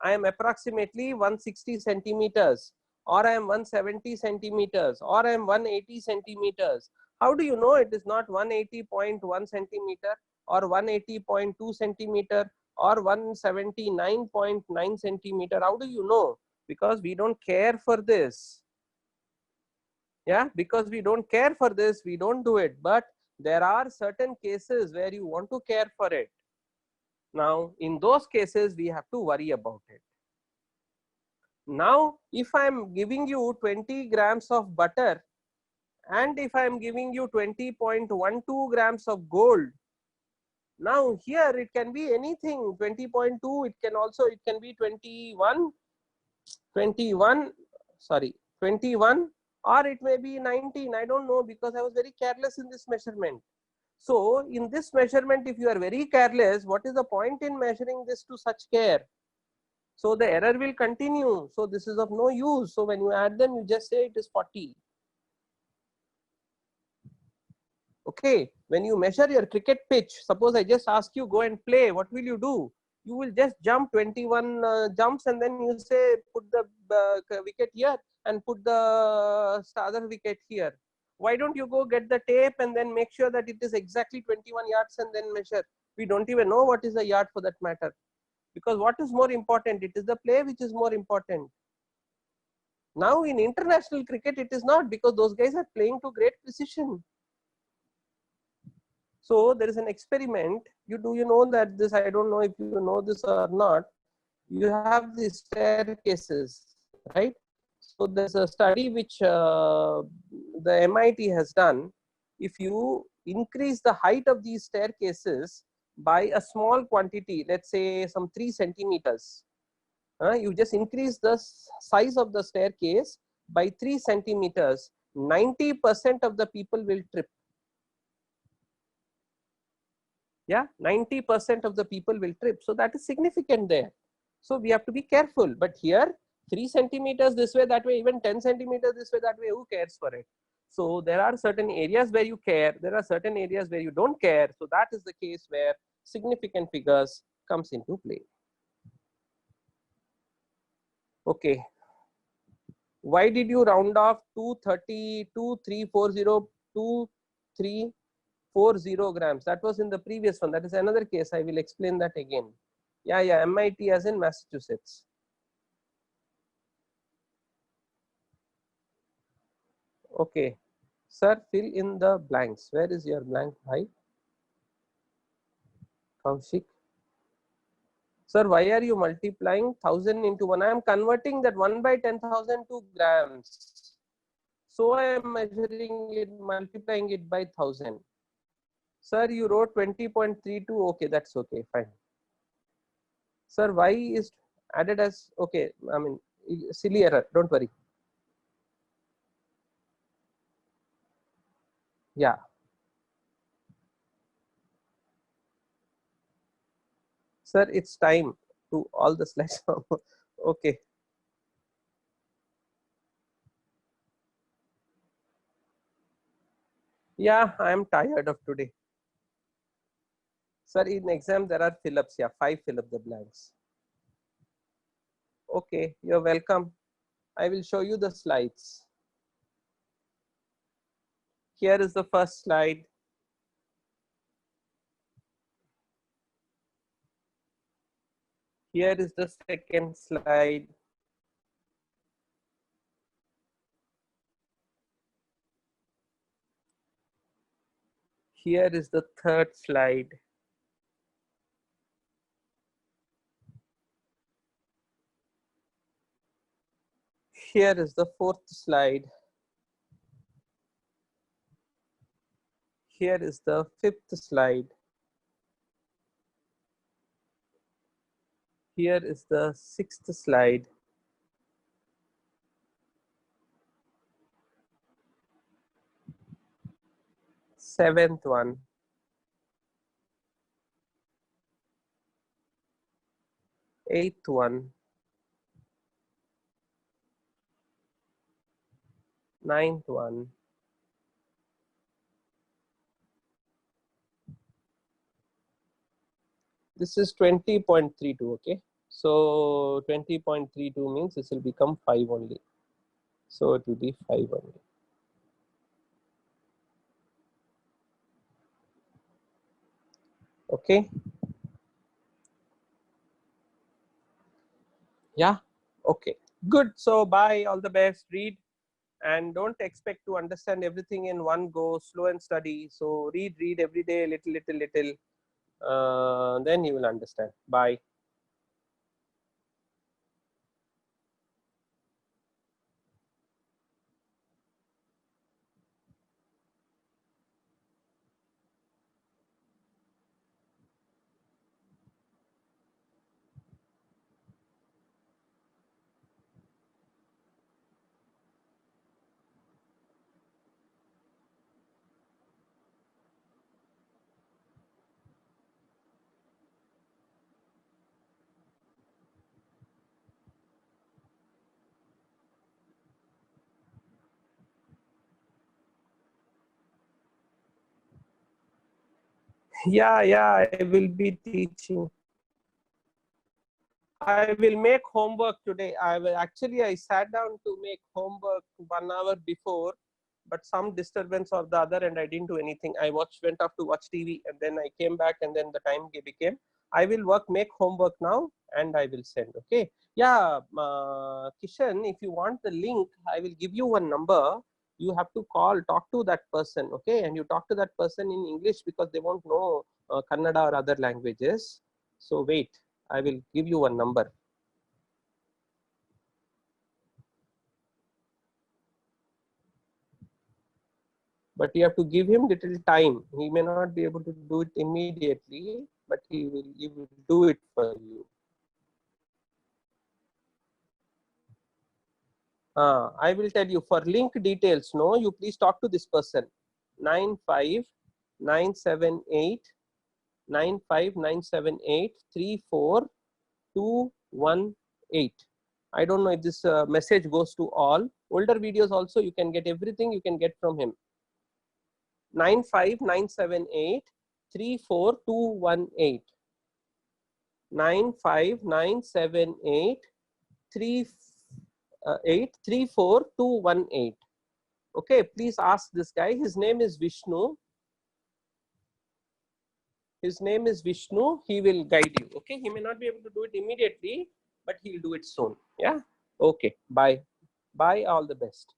Speaker 1: I am approximately 160 centimeters, or I am 170 centimeters, or I am 180 centimeters. How do you know it is not 180.1 centimeter, or 180.2 centimeter, or 179.9 centimeter? How do you know? Because we don't care for this. Yeah, because we don't care for this, we don't do it. But there are certain cases where you want to care for it. Now, in those cases, we have to worry about it. Now, if I am giving you 20 grams of butter and if I am giving you 20.12 grams of gold, now here it can be anything, 20.2, it can be 21, or it may be 19, I don't know, because I was very careless in this measurement. So in this measurement, if you are very careless, what is the point in measuring this to such care? So the error will continue. So this is of no use. So when you add them, you just say it is 40. Okay. When you measure your cricket pitch, suppose I just ask you go and play, what will you do? You will just jump 21 jumps and then you say put the wicket here and put the other wicket here. Why don't you go get the tape and then make sure that it is exactly 21 yards and then measure? We don't even know what is a yard for that matter. Because what is more important? It is the play which is more important. Now in international cricket, it is not, because those guys are playing to great precision. So there is an experiment. You know that this, I don't know if you know this or not. You have these staircases, right? So there's a study which the MIT has done. If you increase the height of these staircases by a small quantity, let's say some 3 centimeters. You just increase the size of the staircase by 3 centimeters, 90% of the people will trip. Yeah, 90% of the people will trip. So that is significant there. So we have to be careful. But here, 3 centimeters this way, that way, even 10 centimeters this way, that way, who cares for it? So there are certain areas where you care. There are certain areas where you don't care. So that is the case where significant figures comes into play. Okay. Why did you round off 230, 2340, 2340 grams? That was in the previous one. That is another case. I will explain that again. Yeah, MIT as in Massachusetts. Okay. Sir, fill in the blanks. Where is your blank? Hi. Kaushik. Sir, why are you multiplying 1000 into 1? I am converting that 1 by 10,000 to grams. So I am measuring it, multiplying it by 1000. Sir, you wrote 20.32. Okay, that's okay, fine. Sir, y is added as, okay, I mean, silly error, don't worry. Yeah. Sir, it's time to all the slides. Okay. Yeah, I am tired of today. Sir, in exam there are fill-ups. Yeah, 5 fill up the blanks. Okay, you're welcome. I will show you the slides. Here is the first slide. Here is the second slide. Here is the third slide. Here is the fourth slide. Here is the fifth slide. Here is the sixth slide. Seventh one. Eighth one. Ninth one. This is 20.32, okay? So 20.32 means this will become 5 only. So it will be 5 only. Okay. Yeah. Okay. Good. So bye. All the best. Read. And don't expect to understand everything in one go. Slow and study. So read every day, little. Then you will understand. Bye. Yeah, I will be teaching. I will make homework today. I sat down to make homework 1 hour before, but some disturbance or the other, and I didn't do anything. I went off to watch TV, and then I came back, and then the time became. I will make homework now, and I will send. Okay. Yeah, Kishan, if you want the link, I will give you one number. You have to talk to that person. Okay, and you talk to that person in English because they won't know Kannada or other languages. So wait. I will give you a number. but you have to give him little time. He may not be able to do it immediately, but he will do it for you. I will tell you for link details. No, you please talk to this person. 95978 95978 34218. I don't know if this message goes to all. Older videos also you can get everything you can get from him. 95978 34218. 95978 34218. Okay, please ask this guy. His name is Vishnu. His name is Vishnu. He will guide you. Okay, he may not be able to do it immediately, but he'll do it soon. Yeah. Okay. Bye. Bye. All the best.